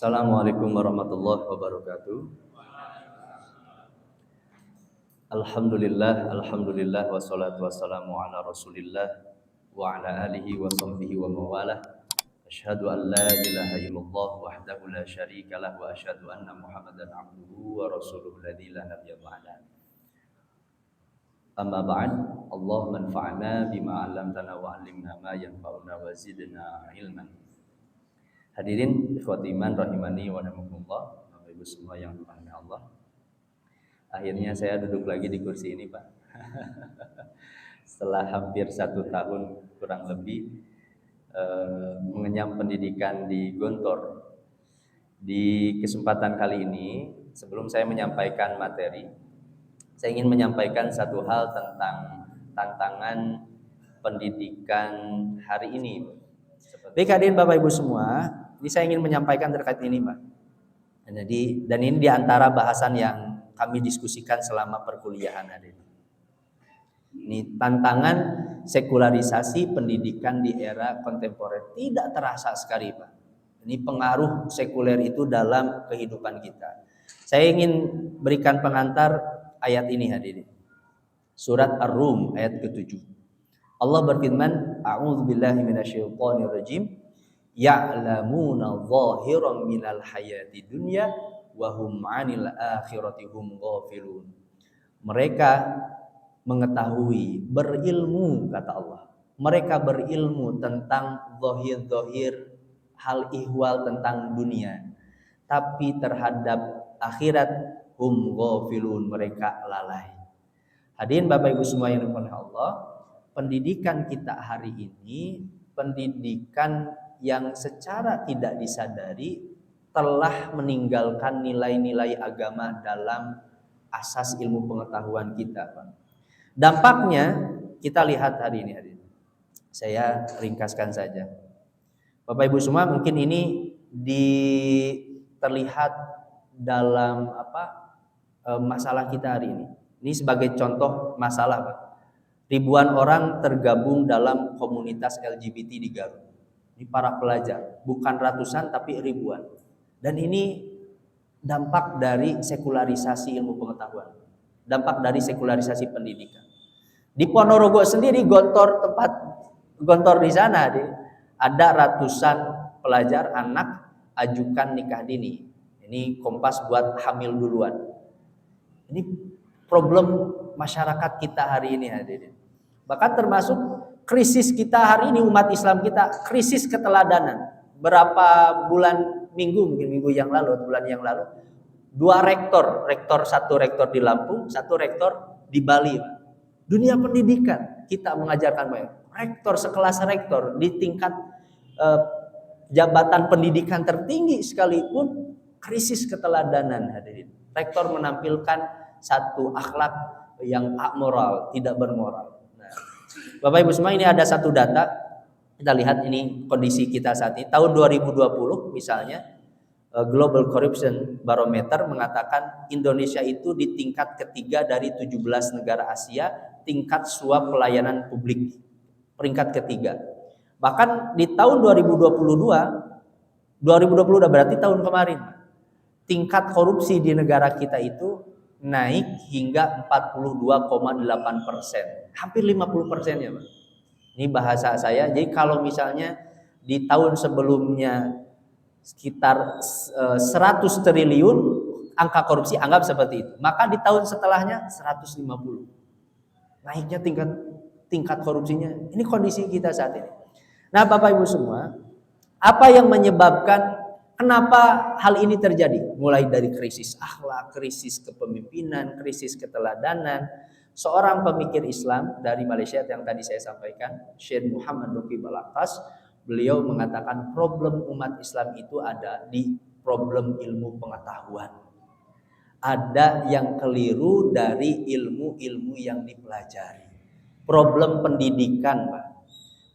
Assalamualaikum warahmatullahi wabarakatuh. Alhamdulillah wassalatu wassalamu ala Rasulillah wa ala alihi wa sahbihi wa mawalah. Asyhadu an la ilaha illallah wahdahu la syarikalah wa asyhadu anna Muhammadan abduhu wa rasuluhu alladzi la nabiyya ba'da. Amma ba'd, Allahumma anfa'na bima 'allamtana wa 'allimna ma yanfa'una wa zidna ilman. Hadirin ikhwati iman rahimani wa rahimakumullah, Bapak Ibu semua yang dirahmati Allah. Akhirnya saya duduk lagi di kursi ini, Pak. Setelah hampir 1 tahun kurang lebih mengenyam pendidikan di Gontor. Di kesempatan kali ini, sebelum saya menyampaikan materi, saya ingin menyampaikan satu hal tentang tantangan pendidikan hari ini. Baik hadirin Bapak Ibu semua, ini saya ingin menyampaikan terkait ini, Pak. Dan ini diantara bahasan yang kami diskusikan selama perkuliahan hadirin. Ini tantangan sekularisasi pendidikan di era kontemporer tidak terasa sekali, Pak. Ini pengaruh sekuler itu dalam kehidupan kita. Saya ingin berikan pengantar ayat ini hadirin. Surat Ar-Rum ayat ke-7. Allah berfirman, A'udzubillahi minasyaitonirrajim. Ya'lamuna zahiran minal hayati dunya wa hum 'anil akhirati hum ghafilun. Mereka mengetahui, berilmu kata Allah. Mereka berilmu tentang zahir-zahir hal ihwal tentang dunia, tapi terhadap akhirat hum ghafilun, mereka lalai. Hadirin Bapak Ibu semua yang dirahmati Allah, pendidikan kita hari ini pendidikan yang secara tidak disadari telah meninggalkan nilai-nilai agama dalam asas ilmu pengetahuan kita, Pak. Dampaknya kita lihat hari ini. Saya ringkaskan saja. Bapak Ibu semua, mungkin ini terlihat dalam masalah kita hari ini. Ini sebagai contoh masalah, Pak. Ribuan orang tergabung dalam komunitas LGBT di Garut. Ini para pelajar, bukan ratusan tapi ribuan. Dan ini dampak dari sekularisasi ilmu pengetahuan, dampak dari sekularisasi pendidikan. Di Ponorogo sendiri, tempat Gontor di sana, ada ratusan pelajar anak ajukan nikah dini. Ini Kompas buat hamil duluan. Ini problem masyarakat kita hari ini hadirin. Bahkan termasuk krisis kita hari ini, umat Islam kita, krisis keteladanan. Berapa minggu yang lalu, bulan yang lalu, 2 satu rektor di Lampung, 1 rektor di Bali. Dunia pendidikan kita mengajarkan banyak. Rektor sekelas rektor di tingkat jabatan pendidikan tertinggi sekalipun krisis keteladanan hadirin. Rektor menampilkan satu akhlak yang amoral, tidak bermoral. Bapak Ibu semua, ini ada satu data. Kita lihat ini kondisi kita saat ini. Tahun 2020 misalnya, Global Corruption Barometer mengatakan Indonesia itu di tingkat ketiga dari 17 negara Asia, tingkat suap pelayanan publik, peringkat ketiga. Bahkan di tahun 2020 udah berarti tahun kemarin, tingkat korupsi di negara kita itu naik hingga 42,8%. Hampir 50% ya, Pak. Ini bahasa saya. Jadi kalau misalnya di tahun sebelumnya sekitar 100 triliun angka korupsi, anggap seperti itu. Maka di tahun setelahnya 150. Naiknya tingkat korupsinya. Ini kondisi kita saat ini. Nah, Bapak Ibu semua, apa yang menyebabkan kenapa hal ini terjadi? Mulai dari krisis akhlak, krisis kepemimpinan, krisis keteladanan. Seorang pemikir Islam dari Malaysia yang tadi saya sampaikan, Syekh Muhammad Nuki Balakas, beliau mengatakan problem umat Islam itu ada di problem ilmu pengetahuan. Ada yang keliru dari ilmu-ilmu yang dipelajari. Problem pendidikan, Pak.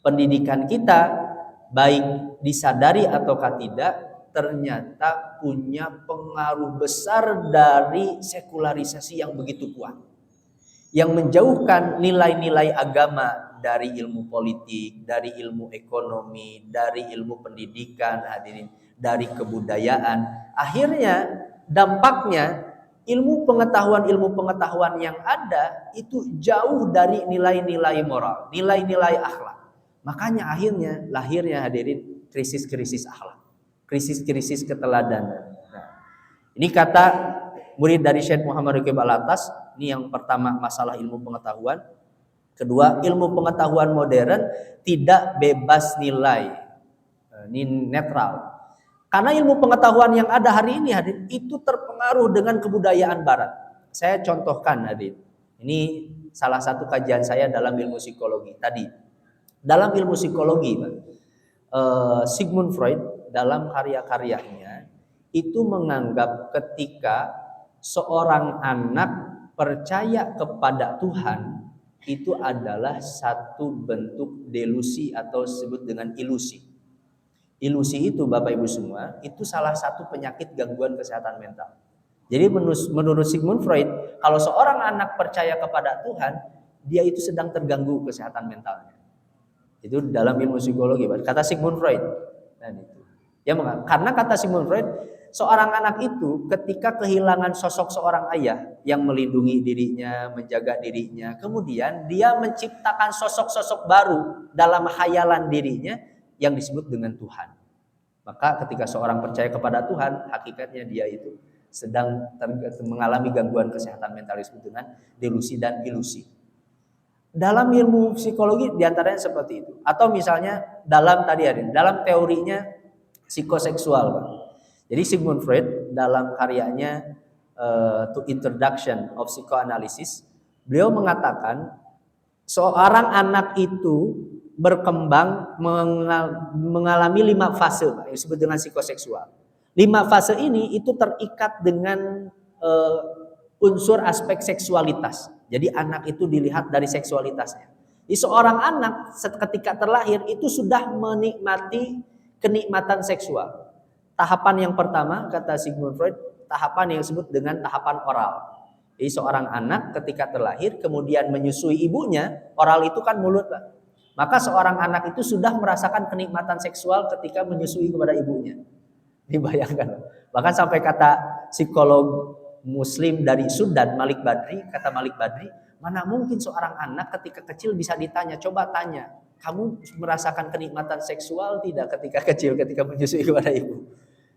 Pendidikan kita baik disadari ataukah tidak, ternyata punya pengaruh besar dari sekularisasi yang begitu kuat, yang menjauhkan nilai-nilai agama dari ilmu politik, dari ilmu ekonomi, dari ilmu pendidikan hadirin, dari kebudayaan. Akhirnya dampaknya ilmu pengetahuan yang ada itu jauh dari nilai-nilai moral, nilai-nilai akhlak. Makanya akhirnya lahirnya hadirin krisis-krisis akhlak, krisis-krisis keteladanan. Nah, ini kata murid dari Syekh Muhammad Raqib Al-Atas. Ini yang pertama, masalah ilmu pengetahuan. Kedua, ilmu pengetahuan modern tidak bebas nilai, ini netral. Karena ilmu pengetahuan yang ada hari ini hadirin itu terpengaruh dengan kebudayaan barat. Saya contohkan hadirin. Ini salah satu kajian saya dalam ilmu psikologi tadi. Dalam ilmu psikologi, Sigmund Freud dalam karya-karyanya itu menganggap ketika seorang anak percaya kepada Tuhan itu adalah satu bentuk delusi atau disebut dengan ilusi. Ilusi itu Bapak Ibu semua, itu salah satu penyakit gangguan kesehatan mental. Jadi menurut Sigmund Freud, kalau seorang anak percaya kepada Tuhan, dia itu sedang terganggu kesehatan mentalnya. Itu dalam ilmu psikologi, kata Sigmund Freud. Dan itu. Ya, karena kata Sigmund Freud, seorang anak itu ketika kehilangan sosok seorang ayah yang melindungi dirinya, menjaga dirinya, kemudian dia menciptakan sosok-sosok baru dalam khayalan dirinya yang disebut dengan Tuhan. Maka ketika seorang percaya kepada Tuhan, hakikatnya dia itu sedang mengalami gangguan kesehatan mental disebut dengan delusi dan ilusi. Dalam ilmu psikologi diantaranya seperti itu. Atau misalnya dalam teorinya psikoseksual. Jadi Sigmund Freud dalam karyanya To Introduction of Psychoanalysis, beliau mengatakan seorang anak itu berkembang mengalami 5 fase yang disebut dengan psikoseksual. 5 fase ini itu terikat dengan unsur aspek seksualitas. Jadi anak itu dilihat dari seksualitasnya. Jadi seorang anak ketika terlahir itu sudah menikmati kenikmatan seksual. Tahapan yang pertama kata Sigmund Freud, tahapan yang disebut dengan tahapan oral. Jadi seorang anak ketika terlahir kemudian menyusui ibunya, oral itu kan mulut, Pak. Maka seorang anak itu sudah merasakan kenikmatan seksual ketika menyusui kepada ibunya. Dibayangkan. Bahkan sampai kata psikolog Muslim dari Sudan, Malik Badri, kata Malik Badri, mana mungkin seorang anak ketika kecil bisa ditanya, coba tanya, kamu merasakan kenikmatan seksual tidak ketika kecil, ketika menyusui kepada ibu?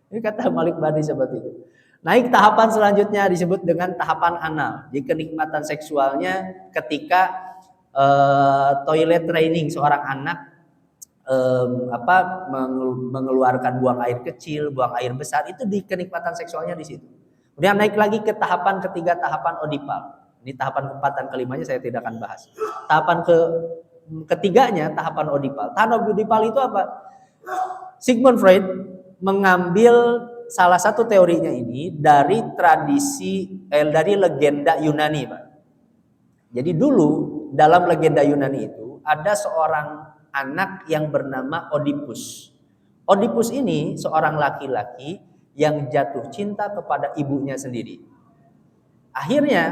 Ini kata Malik Badri seperti itu. Naik tahapan selanjutnya disebut dengan tahapan anal. Jadi kenikmatan seksualnya ketika toilet training, seorang anak mengeluarkan buang air kecil, buang air besar, itu di kenikmatan seksualnya di situ. Kemudian naik lagi ke tahapan ketiga, tahapan odipal. Ini tahapan keempat dan kelimanya saya tidak akan bahas. Tahapan ketiganya tahapan odipal. Tahapan odipal itu apa? Sigmund Freud mengambil salah satu teorinya ini dari dari legenda Yunani, Pak. Jadi dulu dalam legenda Yunani itu ada seorang anak yang bernama Oedipus. Oedipus ini seorang laki-laki yang jatuh cinta kepada ibunya sendiri. Akhirnya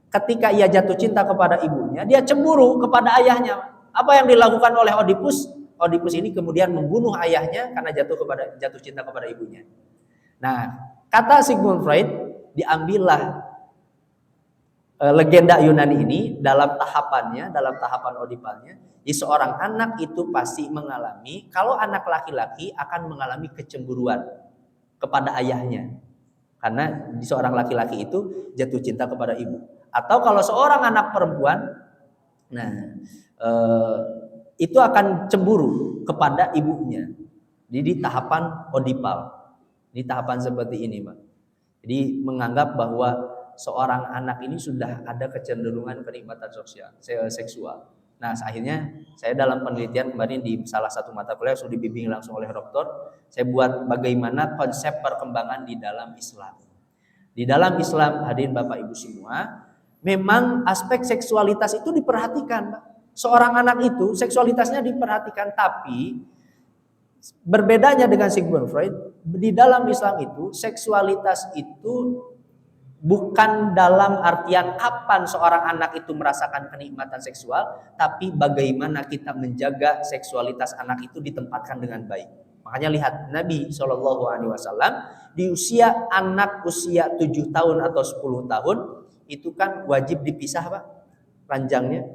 ketika ia jatuh cinta kepada ibunya, dia cemburu kepada ayahnya. Apa yang dilakukan oleh Oedipus? Oedipus ini kemudian membunuh ayahnya karena jatuh cinta kepada ibunya. Nah, kata Sigmund Freud, diambillah legenda Yunani ini dalam tahapan odipalnya. Di seorang anak itu pasti mengalami, kalau anak laki-laki akan mengalami kecemburuan kepada ayahnya. Karena di seorang laki-laki itu jatuh cinta kepada ibu. Atau kalau seorang anak perempuan, itu akan cemburu kepada ibunya. Jadi tahapan odipal. Ini tahapan seperti ini, Pak. Jadi menganggap bahwa seorang anak ini sudah ada kecenderungan kenikmatan seksual. Nah, akhirnya saya dalam penelitian kemarin di salah satu mata kuliah sudah dibimbing langsung oleh rektor, saya buat bagaimana konsep perkembangan di dalam Islam. Di dalam Islam, hadirin Bapak Ibu semua, memang aspek seksualitas itu diperhatikan, Pak. Seorang anak itu seksualitasnya diperhatikan, tapi berbedanya dengan Sigmund Freud, di dalam Islam itu seksualitas itu bukan dalam artian kapan seorang anak itu merasakan kenikmatan seksual, tapi bagaimana kita menjaga seksualitas anak itu ditempatkan dengan baik. Makanya lihat Nabi SAW di usia anak usia 7 tahun atau 10 tahun itu kan wajib dipisah Pak ranjangnya.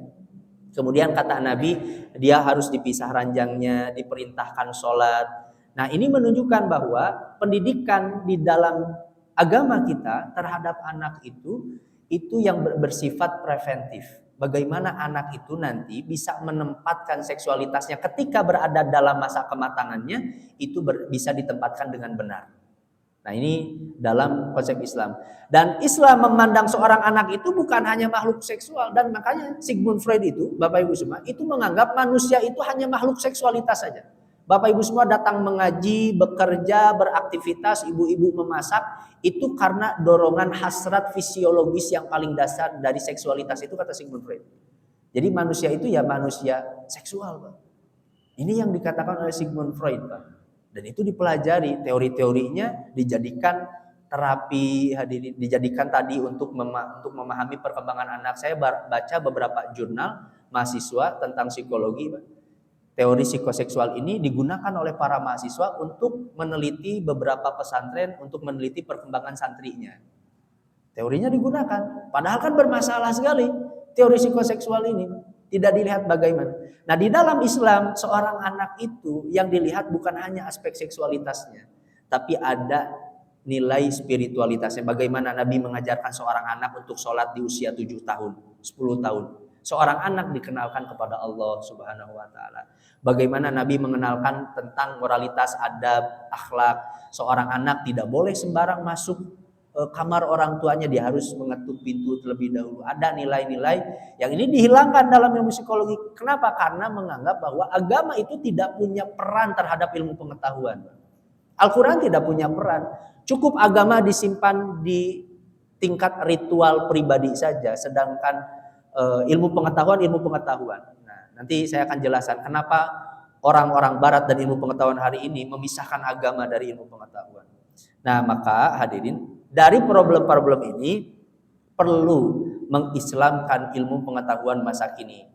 Kemudian kata Nabi dia harus dipisah ranjangnya, diperintahkan sholat. Nah ini menunjukkan bahwa pendidikan di dalam agama kita terhadap anak itu yang bersifat preventif. Bagaimana anak itu nanti bisa menempatkan seksualitasnya ketika berada dalam masa kematangannya itu bisa ditempatkan dengan benar. Nah ini dalam konsep Islam. Dan Islam memandang seorang anak itu bukan hanya makhluk seksual. Dan makanya Sigmund Freud itu, Bapak Ibu semua, itu menganggap manusia itu hanya makhluk seksualitas saja. Bapak Ibu semua datang mengaji, bekerja, beraktivitas, ibu-ibu memasak. Itu karena dorongan hasrat fisiologis yang paling dasar dari seksualitas itu kata Sigmund Freud. Jadi manusia itu ya manusia seksual Pak. Ini yang dikatakan oleh Sigmund Freud Pak. Dan itu dipelajari, teori-teorinya dijadikan terapi, dijadikan tadi untuk memahami perkembangan anak. Saya baca beberapa jurnal mahasiswa tentang psikologi. Teori psikoseksual ini digunakan oleh para mahasiswa untuk meneliti beberapa pesantren, untuk meneliti perkembangan santrinya. Teorinya digunakan, padahal kan bermasalah sekali teori psikoseksual ini. Tidak dilihat bagaimana. Nah di dalam Islam seorang anak itu yang dilihat bukan hanya aspek seksualitasnya. Tapi ada nilai spiritualitasnya. Bagaimana Nabi mengajarkan seorang anak untuk sholat di usia 7 tahun, 10 tahun. Seorang anak dikenalkan kepada Allah Subhanahu wa Ta'ala. Bagaimana Nabi mengenalkan tentang moralitas, adab, akhlak. Seorang anak tidak boleh sembarang masuk kamar orang tuanya, dia harus mengetuk pintu terlebih dahulu. Ada nilai-nilai yang ini dihilangkan dalam ilmu psikologi. Kenapa? Karena menganggap bahwa agama itu tidak punya peran terhadap ilmu pengetahuan. Al-Quran tidak punya peran. Cukup agama disimpan di tingkat ritual pribadi saja. Sedangkan ilmu pengetahuan. Nah, nanti saya akan jelaskan kenapa orang-orang barat dan ilmu pengetahuan hari ini memisahkan agama dari ilmu pengetahuan. Nah maka hadirin, dari problem-problem ini perlu mengislamkan ilmu pengetahuan masa kini.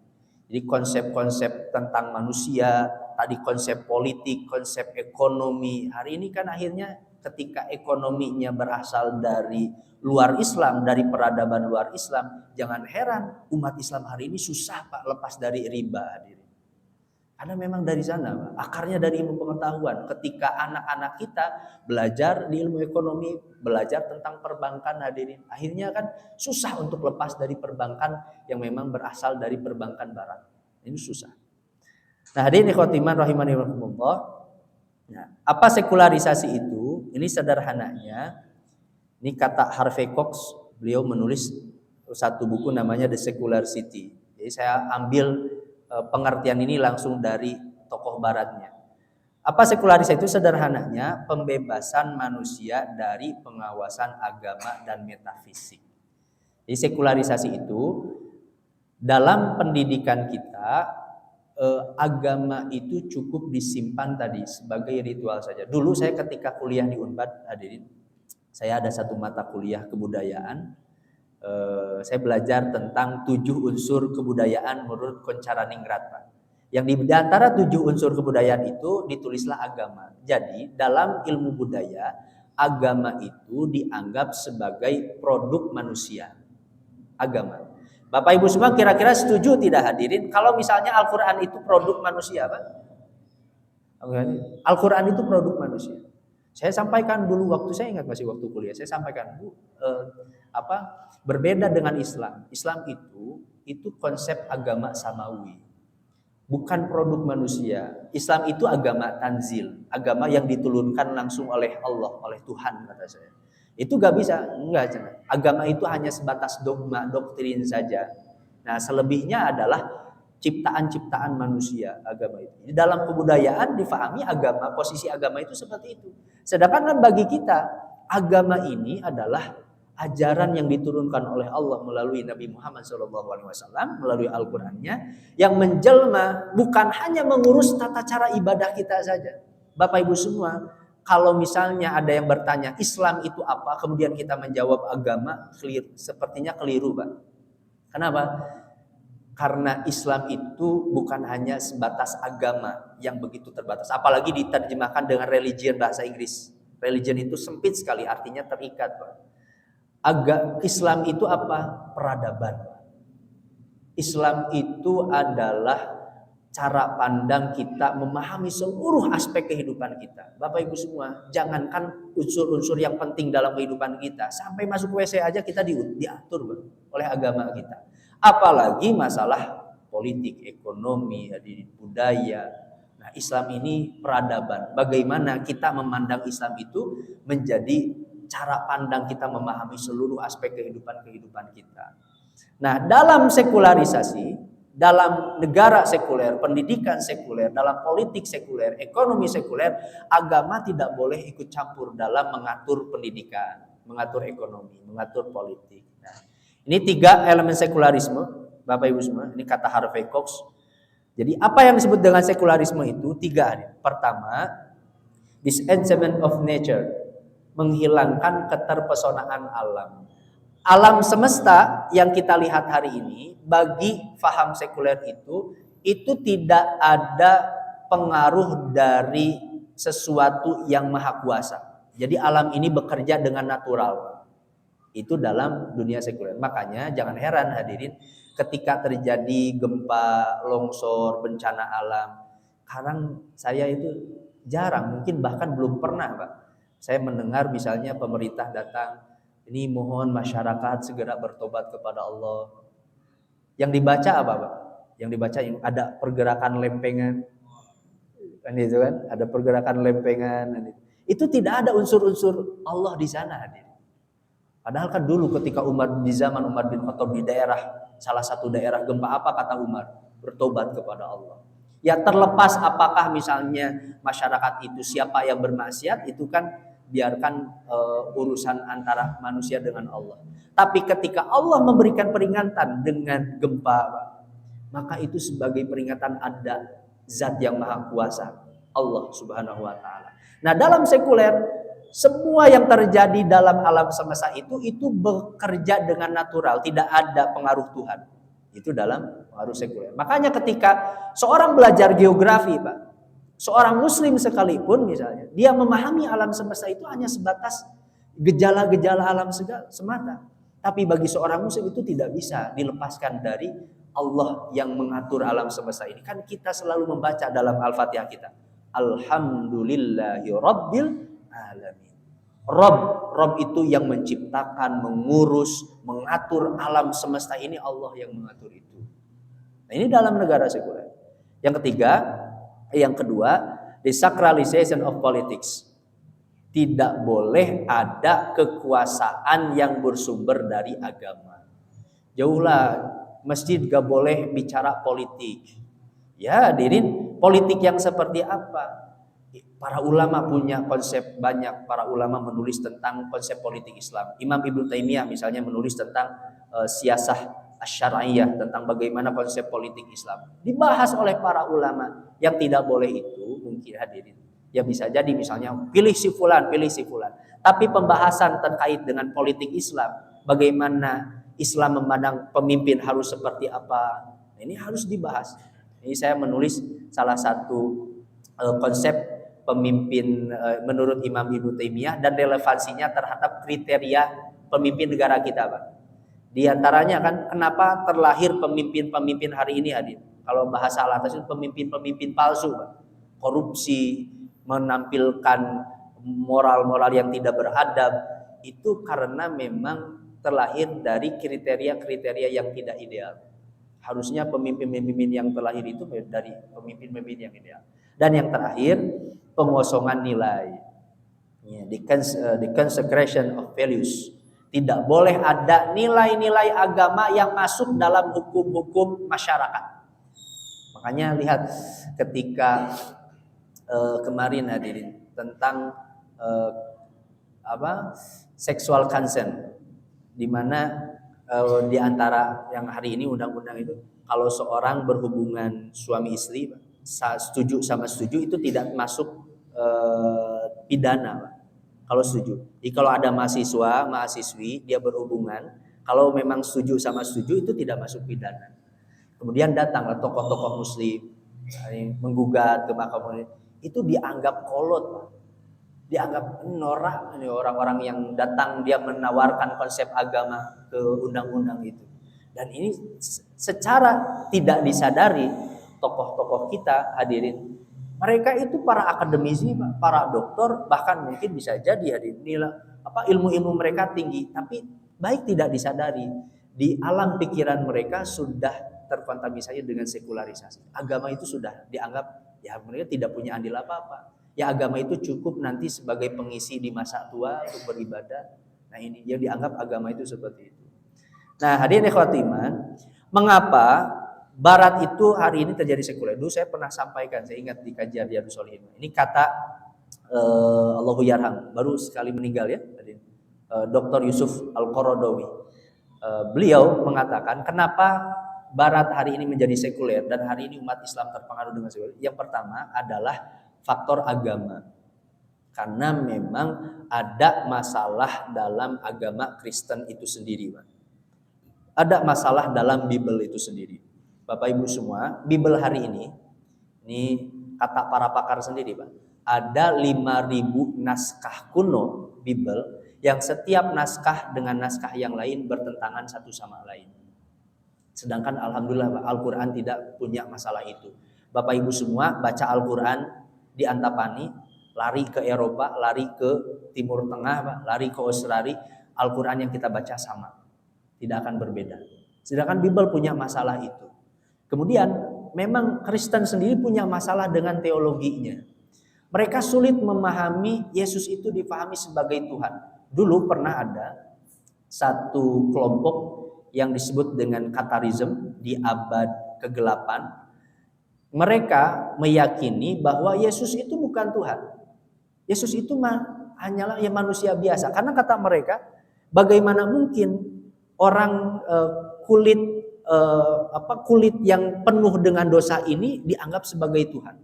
Jadi konsep-konsep tentang manusia, tadi konsep politik, konsep ekonomi. Hari ini kan akhirnya ketika ekonominya berasal dari luar Islam, dari peradaban luar Islam, jangan heran umat Islam hari ini susah Pak lepas dari riba hadirin. Karena memang dari sana, Pak. Akarnya dari ilmu pengetahuan. Ketika anak-anak kita belajar di ilmu ekonomi, belajar tentang perbankan hadirin. Akhirnya kan susah untuk lepas dari perbankan yang memang berasal dari perbankan barat. Ini susah. Nah hadirin ikhwatiman rahimani rahimakumullah. Nah, apa sekularisasi itu? Ini sederhananya. Ini kata Harvey Cox, beliau menulis satu buku namanya The Secular City. Jadi saya ambil pengertian ini langsung dari tokoh baratnya. Apa sekularisasi itu? Sederhananya pembebasan manusia dari pengawasan agama dan metafisik. Jadi sekularisasi itu dalam pendidikan kita agama itu cukup disimpan tadi sebagai ritual saja. Dulu saya ketika kuliah di Unpad hadirin, saya ada satu mata kuliah kebudayaan. Saya belajar tentang 7 unsur kebudayaan menurut Koncaraningrat Pak. Yang di antara 7 unsur kebudayaan itu ditulislah agama. Jadi dalam ilmu budaya agama itu dianggap sebagai produk manusia. Agama. Bapak Ibu semua kira-kira setuju tidak hadirin kalau misalnya Al-Quran itu produk manusia Pak? Al-Quran itu produk manusia. Saya sampaikan dulu waktu saya ingat masih waktu kuliah, saya sampaikan berbeda dengan Islam. Islam itu konsep agama samawi, bukan produk manusia. Islam itu agama tanzil, agama yang diturunkan langsung oleh Allah, oleh Tuhan kata saya. Itu gak bisa, enggak. Agama itu hanya sebatas dogma, doktrin saja. Nah selebihnya adalah ciptaan-ciptaan manusia agama itu. Di dalam kebudayaan difahami agama, posisi agama itu seperti itu. Sedangkan bagi kita agama ini adalah ajaran yang diturunkan oleh Allah melalui Nabi Muhammad SAW, melalui Al-Qurannya, yang menjelma bukan hanya mengurus tata cara ibadah kita saja. Bapak Ibu semua, kalau misalnya ada yang bertanya Islam itu apa, kemudian kita menjawab agama, sepertinya keliru Pak. Kenapa? Karena Islam itu bukan hanya sebatas agama yang begitu terbatas. Apalagi diterjemahkan dengan religion bahasa Inggris. Religion itu sempit sekali, artinya terikat, Pak. Islam itu apa? Peradaban. Islam itu adalah cara pandang kita memahami seluruh aspek kehidupan kita. Bapak Ibu semua, jangankan unsur-unsur yang penting dalam kehidupan kita, sampai masuk WC aja kita diatur oleh agama kita. Apalagi masalah politik, ekonomi, budaya. Nah, Islam ini peradaban. Bagaimana kita memandang Islam itu menjadi cara pandang kita memahami seluruh aspek kehidupan kita. Nah, dalam sekularisasi, dalam negara sekuler, pendidikan sekuler, dalam politik sekuler, ekonomi sekuler, agama tidak boleh ikut campur dalam mengatur pendidikan, mengatur ekonomi, mengatur politik. Nah, ini 3 elemen sekularisme, Bapak Ibu semua. Ini kata Harvey Cox. Jadi apa yang disebut dengan sekularisme itu 3. Pertama, disenchantment of nature, menghilangkan keterpesonaan alam. Alam semesta yang kita lihat hari ini bagi faham sekuler itu tidak ada pengaruh dari sesuatu yang maha kuasa. Jadi alam ini bekerja dengan natural. Itu dalam dunia sekuler. Makanya jangan heran hadirin ketika terjadi gempa, longsor, bencana alam. Sekarang saya itu jarang, mungkin bahkan belum pernah, Pak. Saya mendengar misalnya pemerintah datang, ini mohon masyarakat segera bertobat kepada Allah. Yang dibaca apa, Pak? Yang dibaca yang ada pergerakan lempengan. Kan itu kan? Ada pergerakan lempengan. Itu tidak ada unsur-unsur Allah di sana, hadirin. Padahal kan dulu ketika di zaman Umar bin Khattab di salah satu daerah gempa, apa kata Umar? Bertobat kepada Allah. Ya terlepas apakah misalnya masyarakat itu siapa yang bermaksiat, itu kan biarkan urusan antara manusia dengan Allah. Tapi ketika Allah memberikan peringatan dengan gempa, maka itu sebagai peringatan ada zat yang maha kuasa, Allah Subhanahu wa taala. Nah, dalam sekuler, semua yang terjadi dalam alam semesta itu bekerja dengan natural, tidak ada pengaruh Tuhan. Itu dalam pengaruh sekuler. Makanya ketika seorang belajar geografi, Pak, seorang muslim sekalipun misalnya, dia memahami alam semesta itu hanya sebatas gejala-gejala alam semata. Tapi bagi seorang muslim itu tidak bisa dilepaskan dari Allah yang mengatur alam semesta ini. Kan kita selalu membaca dalam Al-Fatihah kita, Alhamdulillahi Rabbil Alamin. Rob itu yang menciptakan, mengurus, mengatur alam semesta ini, Allah yang mengatur itu. Nah, ini dalam negara sekuler. Yang kedua, desacralization of politics. Tidak boleh ada kekuasaan yang bersumber dari agama. Jauhlah, masjid gak boleh bicara politik. Ya, hadirin, politik yang seperti apa? Para ulama punya konsep banyak. Para ulama menulis tentang konsep politik Islam. Imam Ibnu Taimiyah misalnya menulis tentang siyasah asy-syar'iyyah, tentang bagaimana konsep politik Islam. Dibahas oleh para ulama. Yang tidak boleh itu mungkin hadirin, ya bisa jadi misalnya pilih si fulan. Tapi pembahasan terkait dengan politik Islam, bagaimana Islam memandang pemimpin harus seperti apa, ini harus dibahas. Ini saya menulis salah satu konsep pemimpin menurut Imam Ibnu Taimiyah dan relevansinya terhadap kriteria pemimpin negara kita, Pak. Di antaranya kan kenapa terlahir pemimpin-pemimpin hari ini, hadir. Kalau bahasa atas itu pemimpin-pemimpin palsu, Pak. Korupsi, menampilkan moral-moral yang tidak beradab, itu karena memang terlahir dari kriteria-kriteria yang tidak ideal. Harusnya pemimpin-pemimpin yang terlahir itu dari pemimpin-pemimpin yang ideal. Dan yang terakhir, pengosongan nilai, the consecration of values. Tidak boleh ada nilai-nilai agama yang masuk dalam hukum-hukum masyarakat. Makanya lihat ketika kemarin hadirin tentang sexual consent, di mana di antara yang hari ini undang-undang itu, kalau seorang berhubungan suami istri setuju sama setuju itu tidak masuk pidana, Pak. Kalau setuju. Jadi kalau ada mahasiswi dia berhubungan, kalau memang setuju sama setuju itu tidak masuk pidana. Kemudian datanglah tokoh-tokoh muslim menggugat ke Mahkamah, itu dianggap kolot, Pak. Dianggap norak, ini orang-orang yang datang dia menawarkan konsep agama ke undang-undang itu. Dan ini secara tidak disadari tokoh-tokoh kita hadirin, mereka itu para akademisi, para doktor, bahkan mungkin bisa jadi hadirin nilai ilmu-ilmu mereka tinggi, tapi baik tidak disadari di alam pikiran mereka sudah terkontaminasi dengan sekularisasi. Agama itu sudah dianggap ya mereka tidak punya andil apa-apa. Ya agama itu cukup nanti sebagai pengisi di masa tua untuk beribadah. Nah ini dia dianggap agama itu seperti itu. Nah hadirin ikhwati iman, mengapa Barat itu hari ini terjadi sekuler? Dulu saya pernah sampaikan, saya ingat di kajian Riyadhus Shalihin. Ini kata Allahu yarham, baru sekali meninggal ya, Dr. Yusuf Al-Qaradawi. Beliau mengatakan kenapa Barat hari ini menjadi sekuler dan hari ini umat Islam terpengaruh dengan sekuler. Yang pertama adalah faktor agama, karena memang ada masalah dalam agama Kristen itu sendiri, Pak. Ada masalah dalam Bible itu sendiri. Bapak Ibu semua, Bible hari ini kata para pakar sendiri, Pak. Ada 5.000 naskah kuno Bible yang setiap naskah dengan naskah yang lain bertentangan satu sama lain. Sedangkan alhamdulillah Pak, Al-Quran tidak punya masalah itu. Bapak Ibu semua baca Al-Quran di Antapani, lari ke Eropa, lari ke Timur Tengah, Pak, lari ke Australia, Al-Quran yang kita baca sama, tidak akan berbeda. Sedangkan Bible punya masalah itu. Kemudian memang Kristen sendiri punya masalah dengan teologinya. Mereka sulit memahami Yesus itu dipahami sebagai Tuhan. Dulu pernah ada satu kelompok yang disebut dengan Katarism di abad ke-8. Mereka meyakini bahwa Yesus itu bukan Tuhan. Yesus itu hanyalah ya manusia biasa. Karena kata mereka, bagaimana mungkin orang kulit yang penuh dengan dosa ini dianggap sebagai Tuhan.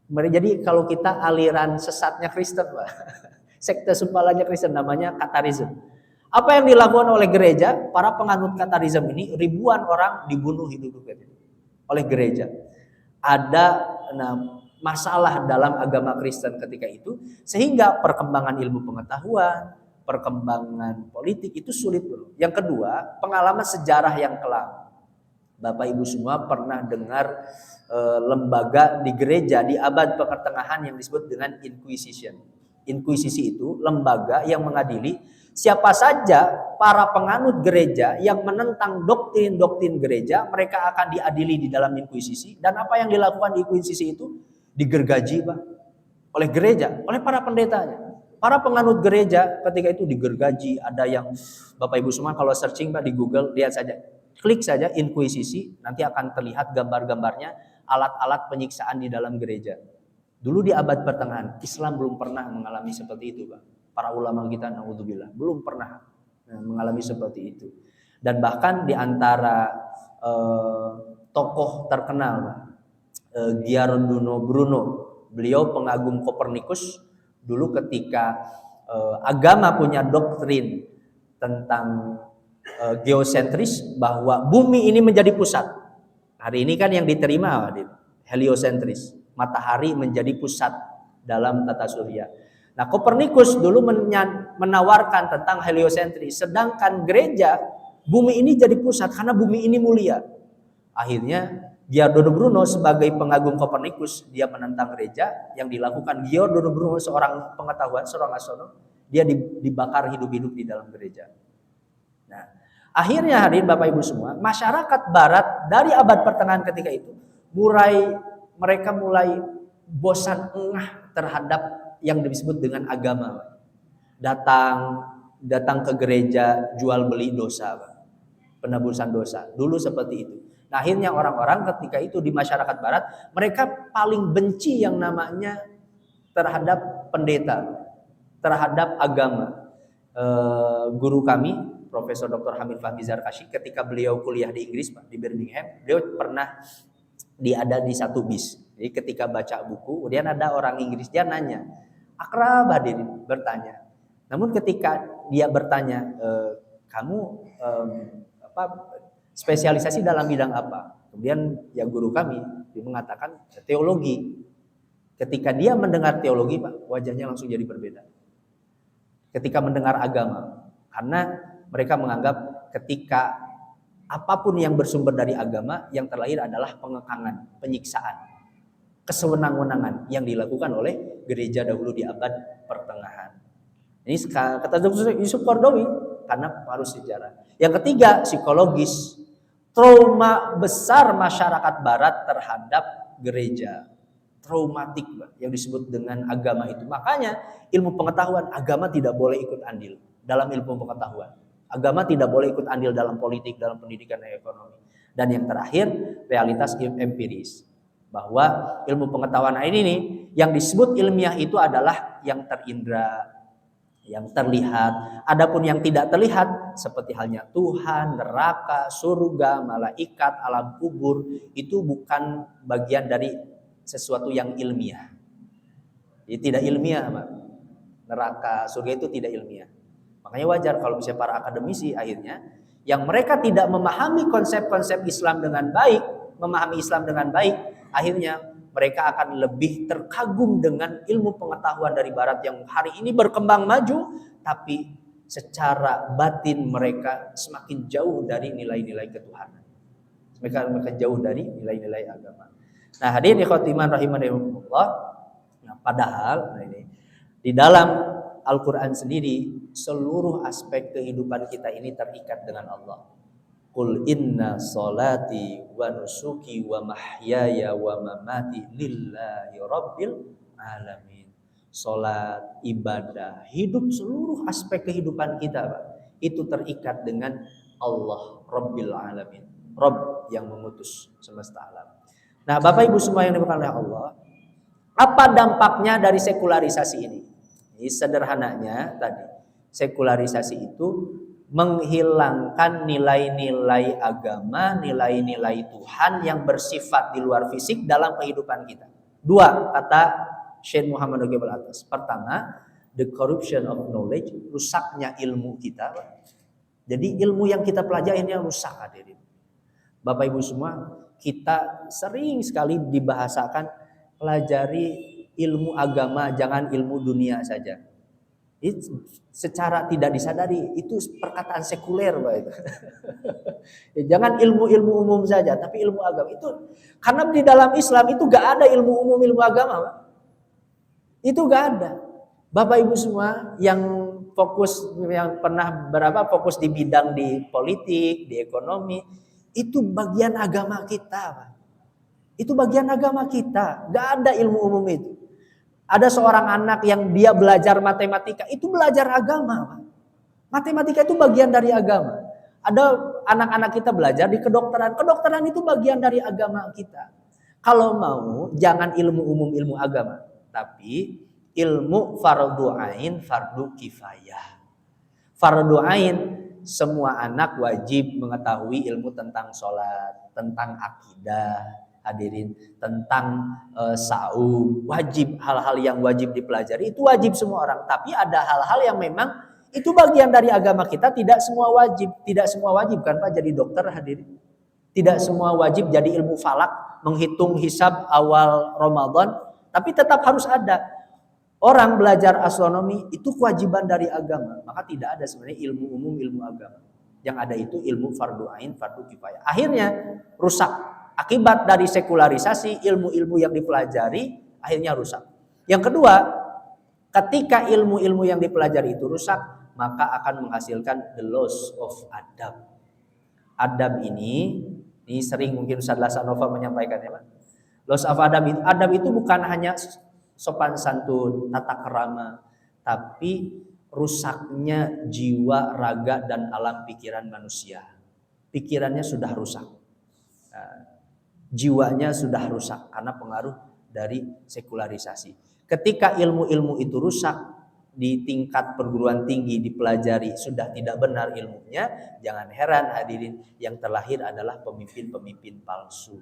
Jadi kalau kita aliran sesatnya Kristen, Pak. Sekte sempalanya Kristen namanya Katarism. Apa yang dilakukan oleh gereja, para penganut Katarism ini, ribuan orang dibunuh hidup-hidup oleh gereja. Ada masalah dalam agama Kristen ketika itu, sehingga perkembangan ilmu pengetahuan, perkembangan politik itu sulit dulu. Yang kedua, pengalaman sejarah yang kelam. Bapak Ibu semua pernah dengar lembaga di gereja di abad pertengahan yang disebut dengan Inquisition. Inquisisi itu lembaga yang mengadili siapa saja para penganut gereja yang menentang doktrin-doktrin gereja, mereka akan diadili di dalam inkuisisi. Dan apa yang dilakukan di inkuisisi itu? Digergaji, Pak, oleh gereja, oleh para pendetanya. Para penganut gereja ketika itu digergaji. Ada yang Bapak Ibu semua kalau searching, Pak, di Google, lihat saja, klik saja inkuisisi, nanti akan terlihat gambar-gambarnya alat-alat penyiksaan di dalam gereja. Dulu di abad pertengahan, Islam belum pernah mengalami seperti itu, Pak. Para ulama kita, naudzubillah, belum pernah mengalami seperti itu. Dan bahkan di antara tokoh terkenal, Giordano Bruno, beliau pengagum Kopernikus. Dulu ketika agama punya doktrin tentang geosentris, bahwa bumi ini menjadi pusat. Hari ini kan yang diterima heliosentris, matahari menjadi pusat dalam tata surya. Nah, Kopernikus dulu menawarkan tentang heliosentris, sedangkan gereja bumi ini jadi pusat karena bumi ini mulia. Akhirnya Giordano Bruno sebagai pengagum Kopernikus, dia menentang gereja. Yang dilakukan Giordano Bruno, seorang pengetahuan, seorang astronom, dia dibakar hidup-hidup di dalam gereja. Nah, akhirnya hadirin Bapak Ibu semua, masyarakat Barat dari abad pertengahan ketika itu mereka mulai bosan engah terhadap yang disebut dengan agama. Datang ke gereja, jual beli dosa, penebusan dosa. Dulu seperti itu. Nah, akhirnya orang-orang ketika itu di masyarakat Barat, mereka paling benci yang namanya terhadap pendeta, terhadap agama. Guru kami, Profesor Dr. Hamid Fahmi Zarkashi, ketika beliau kuliah di Inggris, Pak, di Birmingham, beliau pernah ada di satu bis. Jadi ketika baca buku, kemudian ada orang Inggris, dia nanya, akrab hadirin, bertanya. Namun ketika dia bertanya, kamu spesialisasi dalam bidang apa? Kemudian ya guru kami dia mengatakan teologi. Ketika dia mendengar teologi, Pak, wajahnya langsung jadi berbeda. Ketika mendengar agama, karena mereka menganggap ketika apapun yang bersumber dari agama, yang terlahir adalah pengekangan, penyiksaan, kesewenang-wenangan yang dilakukan oleh gereja dahulu di abad pertengahan. Ini kata Dr. Yusuf Qaradawi karena pengaruh sejarah. Yang ketiga, psikologis. Trauma besar masyarakat barat terhadap gereja. Traumatik, yang disebut dengan agama itu. Makanya ilmu pengetahuan, agama tidak boleh ikut andil dalam ilmu pengetahuan. Agama tidak boleh ikut andil dalam politik, dalam pendidikan dan ekonomi. Dan yang terakhir, realitas empiris. Bahwa ilmu pengetahuan ini nih, yang disebut ilmiah itu adalah yang terindra, yang terlihat. Adapun yang tidak terlihat seperti halnya Tuhan, neraka, surga, malaikat, alam kubur, itu bukan bagian dari sesuatu yang ilmiah. Jadi tidak ilmiah, Pak. Neraka, surga itu tidak ilmiah. Makanya wajar kalau misalnya para akademisi akhirnya yang mereka tidak memahami konsep-konsep Islam dengan baik, memahami Islam dengan baik, akhirnya mereka akan lebih terkagum dengan ilmu pengetahuan dari barat yang hari ini berkembang maju, tapi secara batin mereka semakin jauh dari nilai-nilai ketuhanan. Mereka jauh dari nilai-nilai agama. Nah, hadirin ikhwati iman rahimankumullah. Nah, padahal ini di dalam Al-Qur'an sendiri seluruh aspek kehidupan kita ini terikat dengan Allah. Qul inna salati wa nusuki wa mahyaya wa mamati lillahi rabbil alamin. Salat, ibadah, hidup, seluruh aspek kehidupan kita, Pak, itu terikat dengan Allah Rabbil alamin. Rabb yang mengutus semesta alam. Nah, Bapak Ibu semua yang dimuliakan oleh Allah, apa dampaknya dari sekularisasi ini? Ini sederhananya tadi, sekularisasi itu menghilangkan nilai-nilai agama, nilai-nilai Tuhan yang bersifat di luar fisik dalam kehidupan kita. Dua kata Syekh Muhammad Naqib al-Atas. Pertama, the corruption of knowledge, rusaknya ilmu kita. Jadi ilmu yang kita pelajari ini rusak, hadirin. Bapak Ibu semua, kita sering sekali dibahasakan pelajari ilmu agama, jangan ilmu dunia saja. Itu secara tidak disadari itu perkataan sekuler, Pak, itu. Ya, jangan ilmu-ilmu umum saja, tapi ilmu agama itu karena di dalam Islam itu gak ada ilmu umum, ilmu agama, Pak. Itu gak ada. Bapak Ibu semua yang pernah fokus di bidang di politik, di ekonomi, itu bagian agama kita, Pak. Itu bagian agama kita. Gak ada ilmu umum itu. Ada seorang anak yang dia belajar matematika, itu belajar agama. Matematika itu bagian dari agama. Ada anak-anak kita belajar di kedokteran. Kedokteran itu bagian dari agama kita. Kalau mau, jangan ilmu umum, ilmu agama. Tapi ilmu fardu ain, fardu kifayah. Fardu ain, semua anak wajib mengetahui ilmu tentang sholat, tentang akidah, hadirin, tentang saum, wajib, hal-hal yang wajib dipelajari itu wajib semua orang. Tapi ada hal-hal yang memang itu bagian dari agama kita, tidak semua wajib. Tidak semua wajib kan Pak jadi dokter, hadirin. Tidak semua wajib jadi ilmu falak, menghitung hisab awal Ramadan, tapi tetap harus ada. Orang belajar astronomi itu kewajiban dari agama, maka tidak ada sebenarnya ilmu umum, ilmu agama. Yang ada itu ilmu fardu ain, fardu kifayah. Akhirnya rusak. Akibat dari sekularisasi, ilmu-ilmu yang dipelajari akhirnya rusak. Yang kedua, ketika ilmu-ilmu yang dipelajari itu rusak, maka akan menghasilkan the loss of adab. Adab ini sering mungkin Ustaz Lasanova menyampaikannya, Pak. Loss of adab itu bukan hanya sopan santun, tata kerama, tapi rusaknya jiwa, raga, dan alam pikiran manusia. Pikirannya sudah rusak. Jiwanya sudah rusak karena pengaruh dari sekularisasi. Ketika ilmu-ilmu itu rusak, di tingkat perguruan tinggi dipelajari sudah tidak benar ilmunya, jangan heran hadirin yang terlahir adalah pemimpin-pemimpin palsu.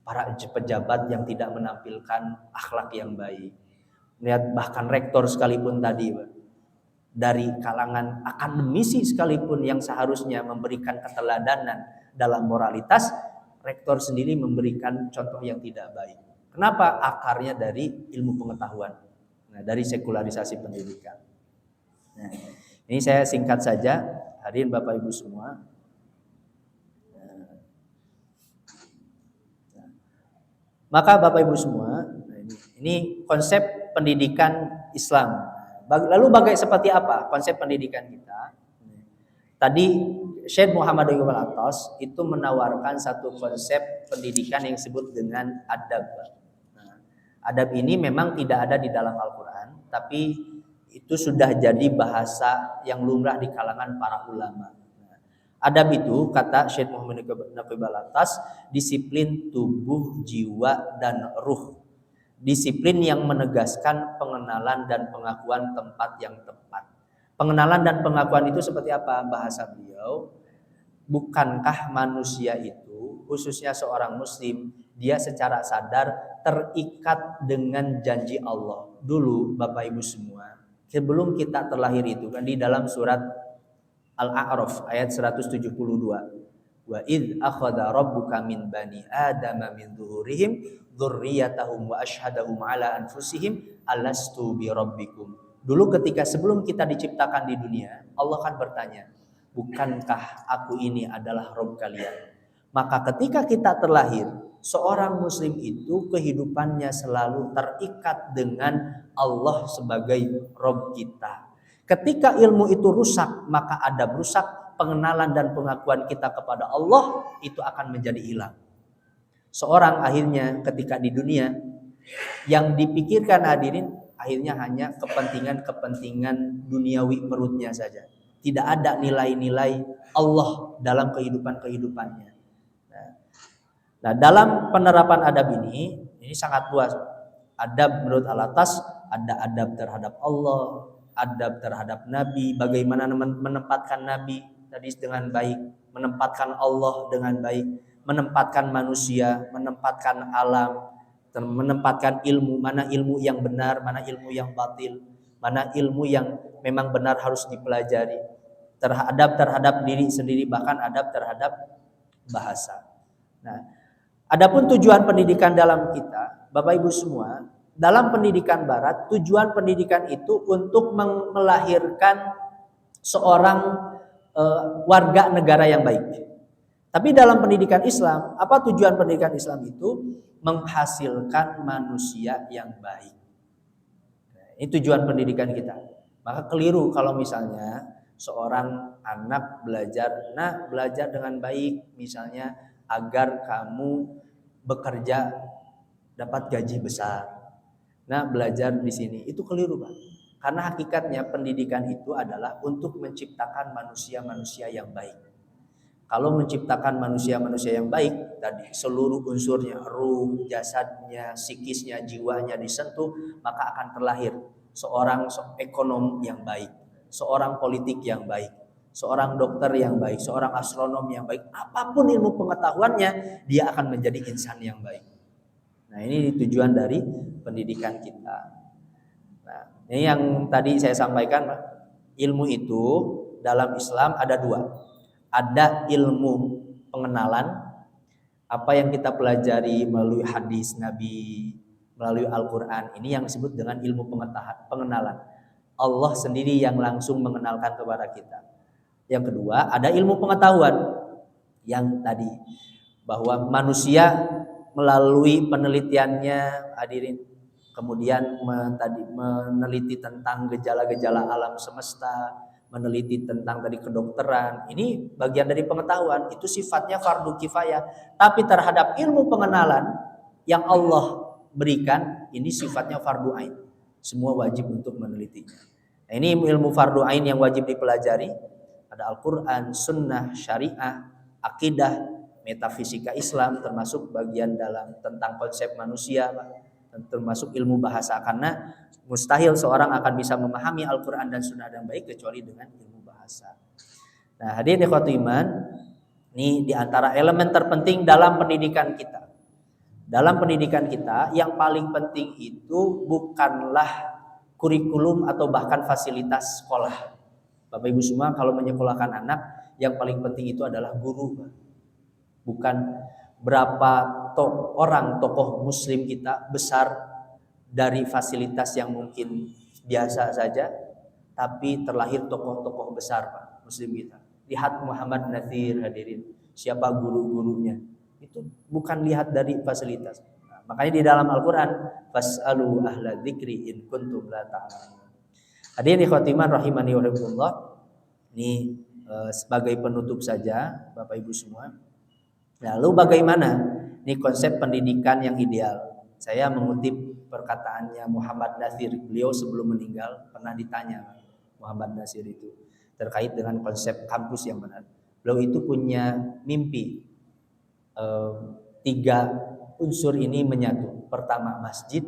Para pejabat yang tidak menampilkan akhlak yang baik. Lihat bahkan rektor sekalipun tadi, dari kalangan akademisi sekalipun yang seharusnya memberikan keteladanan dalam moralitas, rektor sendiri memberikan contoh yang tidak baik. Kenapa? Akarnya dari ilmu pengetahuan. Nah, dari sekularisasi pendidikan. Nah, ini saya singkat saja, hadirin Bapak Ibu semua. Maka Bapak Ibu semua, ini konsep pendidikan Islam. Lalu seperti apa konsep pendidikan kita? Tadi Syekh Muhammad Iqbal Atas itu menawarkan satu konsep pendidikan yang disebut dengan adab. Nah, adab ini memang tidak ada di dalam Al-Quran, tapi itu sudah jadi bahasa yang lumrah di kalangan para ulama. Nah, adab itu kata Syekh Muhammad Iqbal Atas, disiplin tubuh, jiwa, dan ruh. Disiplin yang menegaskan pengenalan dan pengakuan tempat yang tepat. Pengenalan dan pengakuan itu seperti apa? Bahasa beliau, bukankah manusia itu, khususnya seorang muslim, dia secara sadar terikat dengan janji Allah. Dulu Bapak Ibu semua, sebelum kita terlahir itu kan di dalam surat Al-A'raf ayat 172. Wa id akhadha rabbuka min bani adama min zuhurihim dzurriyyatahum wa asyhadahum ala anfusihim alastu bi rabbikum. Dulu ketika sebelum kita diciptakan di dunia, Allah kan bertanya, bukankah aku ini adalah Rabb kalian? Maka ketika kita terlahir, seorang muslim itu kehidupannya selalu terikat dengan Allah sebagai Rabb kita. Ketika ilmu itu rusak, maka adab rusak, pengenalan dan pengakuan kita kepada Allah itu akan menjadi hilang. Seorang akhirnya ketika di dunia yang dipikirkan hadirin akhirnya hanya kepentingan duniawi perutnya saja. Tidak ada nilai-nilai Allah dalam kehidupannya. Nah, dalam penerapan adab ini sangat luas. Adab menurut Al-Atas ada adab terhadap Allah, adab terhadap Nabi, bagaimana menempatkan Nabi tadi dengan baik, menempatkan Allah dengan baik, menempatkan manusia, menempatkan alam, menempatkan ilmu, mana ilmu yang benar, mana ilmu yang batil, mana ilmu yang memang benar harus dipelajari, terhadap diri sendiri, bahkan adab terhadap bahasa. Nah, adapun tujuan pendidikan dalam kita, Bapak Ibu semua, dalam pendidikan barat, tujuan pendidikan itu untuk melahirkan seorang warga negara yang baik. Tapi dalam pendidikan Islam, apa tujuan pendidikan Islam itu? Menghasilkan manusia yang baik. Ini tujuan pendidikan kita. Maka keliru kalau misalnya seorang anak belajar dengan baik, misalnya agar kamu bekerja dapat gaji besar. Nah, belajar di sini itu keliru, Pak. Karena hakikatnya pendidikan itu adalah untuk menciptakan manusia-manusia yang baik. Kalau menciptakan manusia-manusia yang baik, tadi seluruh unsurnya, ruh, jasadnya, psikisnya, jiwanya disentuh, maka akan terlahir seorang ekonom yang baik, seorang politik yang baik, seorang dokter yang baik, seorang astronom yang baik. Apapun ilmu pengetahuannya, dia akan menjadi insan yang baik. Nah, ini tujuan dari pendidikan kita. Nah, ini yang tadi saya sampaikan, Pak. Ilmu itu dalam Islam ada dua. Ada ilmu pengenalan, apa yang kita pelajari melalui hadis Nabi, melalui Al-Quran. Ini yang disebut dengan ilmu pengenalan. Allah sendiri yang langsung mengenalkan kepada kita. Yang kedua, ada ilmu pengetahuan. Yang tadi, bahwa manusia melalui penelitiannya, hadirin, kemudian meneliti tentang gejala-gejala alam semesta, meneliti tentang tadi kedokteran. Ini bagian dari pengetahuan, itu sifatnya fardu kifayah. Tapi terhadap ilmu pengenalan yang Allah berikan, ini sifatnya fardu ain. Semua wajib untuk menelitinya. Nah, ini ilmu fardu ain yang wajib dipelajari. Ada Al-Quran, Sunnah, Syariah, Akidah, Metafisika Islam, termasuk bagian dalam tentang konsep manusia, termasuk ilmu bahasa. Karena mustahil seorang akan bisa memahami Al-Quran dan Sunnah dengan baik kecuali dengan ilmu bahasa. Nah, hadirin ikhwatul iman, ini diantara elemen terpenting dalam pendidikan kita. Dalam pendidikan kita, yang paling penting itu bukanlah kurikulum atau bahkan fasilitas sekolah. Bapak Ibu semua, kalau menyekolahkan anak, yang paling penting itu adalah guru. Bukan berapa orang tokoh muslim kita besar dari fasilitas yang mungkin biasa saja, tapi terlahir tokoh-tokoh besar Pak muslim kita. Lihat Muhammad Natsir hadirin, siapa guru-gurunya. Itu bukan lihat dari fasilitas. Nah, makanya di dalam Al-Qur'an fasalu ahla dzikri in kuntum la ta'lamun. Hadirin ikhwatiman rahimani wa rahimakumullah. Ini sebagai penutup saja Bapak Ibu semua. Lalu bagaimana ini konsep pendidikan yang ideal? Saya mengutip perkataannya Muhammad Natsir. Beliau sebelum meninggal pernah ditanya Muhammad Natsir itu terkait dengan konsep kampus yang benar. Beliau itu punya mimpi 3 unsur ini menyatu. Pertama masjid,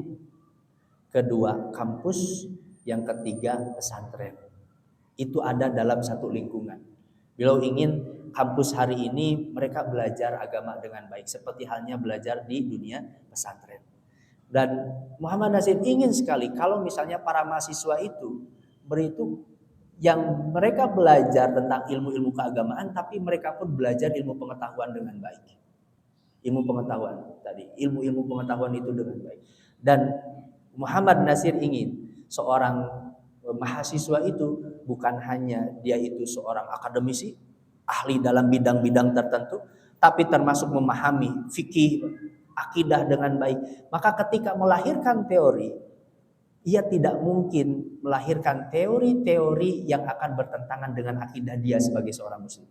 kedua kampus, yang ketiga pesantren. Itu ada dalam satu lingkungan. Beliau ingin kampus hari ini mereka belajar agama dengan baik seperti halnya belajar di dunia pesantren. Dan Muhammad Natsir ingin sekali kalau misalnya para mahasiswa itu yang mereka belajar tentang ilmu-ilmu keagamaan, tapi mereka pun belajar ilmu pengetahuan dengan baik. Ilmu pengetahuan tadi, ilmu-ilmu pengetahuan itu dengan baik. Dan Muhammad Natsir ingin seorang mahasiswa itu bukan hanya dia itu seorang akademisi, ahli dalam bidang-bidang tertentu, tapi termasuk memahami fikih, akidah dengan baik. Maka ketika melahirkan teori, ia tidak mungkin melahirkan teori-teori yang akan bertentangan dengan akidah dia sebagai seorang muslim.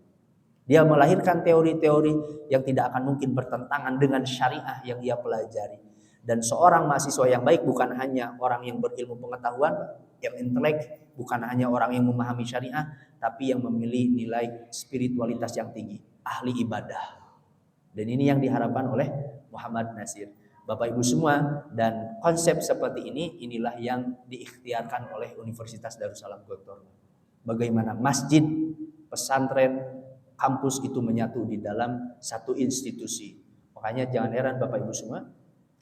Dia melahirkan teori-teori yang tidak akan mungkin bertentangan dengan syariah yang ia pelajari. Dan seorang mahasiswa yang baik bukan hanya orang yang berilmu pengetahuan, yang intelek, bukan hanya orang yang memahami syariah, tapi yang memiliki nilai spiritualitas yang tinggi, ahli ibadah. Dan ini yang diharapkan oleh Muhammad Natsir. Bapak Ibu semua, dan konsep seperti inilah yang diikhtiarkan oleh Universitas Darussalam Gontor. Bagaimana masjid, pesantren, kampus itu menyatu di dalam satu institusi. Makanya jangan heran Bapak Ibu semua,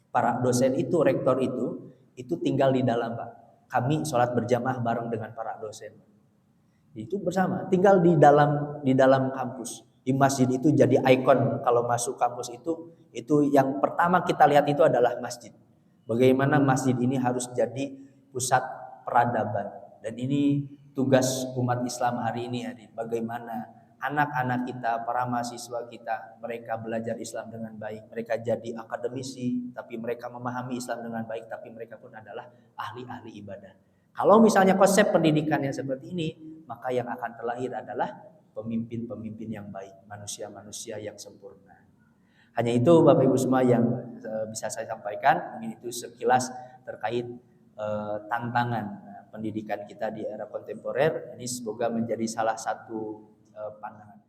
para dosen itu, rektor itu tinggal di dalam Pak. Kami sholat berjamaah bareng dengan para dosen. Itu bersama, tinggal di dalam kampus. Di masjid itu jadi ikon kalau masuk kampus itu yang pertama kita lihat itu adalah masjid. Bagaimana masjid ini harus jadi pusat peradaban. Dan ini tugas umat Islam hari ini. Bagaimana anak-anak kita, para mahasiswa kita, mereka belajar Islam dengan baik. Mereka jadi akademisi, tapi mereka memahami Islam dengan baik, tapi mereka pun adalah ahli-ahli ibadah. Kalau misalnya konsep pendidikan yang seperti ini, maka yang akan terlahir adalah pemimpin-pemimpin yang baik, manusia-manusia yang sempurna. Hanya itu Bapak Ibu semua yang bisa saya sampaikan. Mungkin itu sekilas terkait tantangan pendidikan kita di era kontemporer. Ini semoga menjadi salah satu pandangan.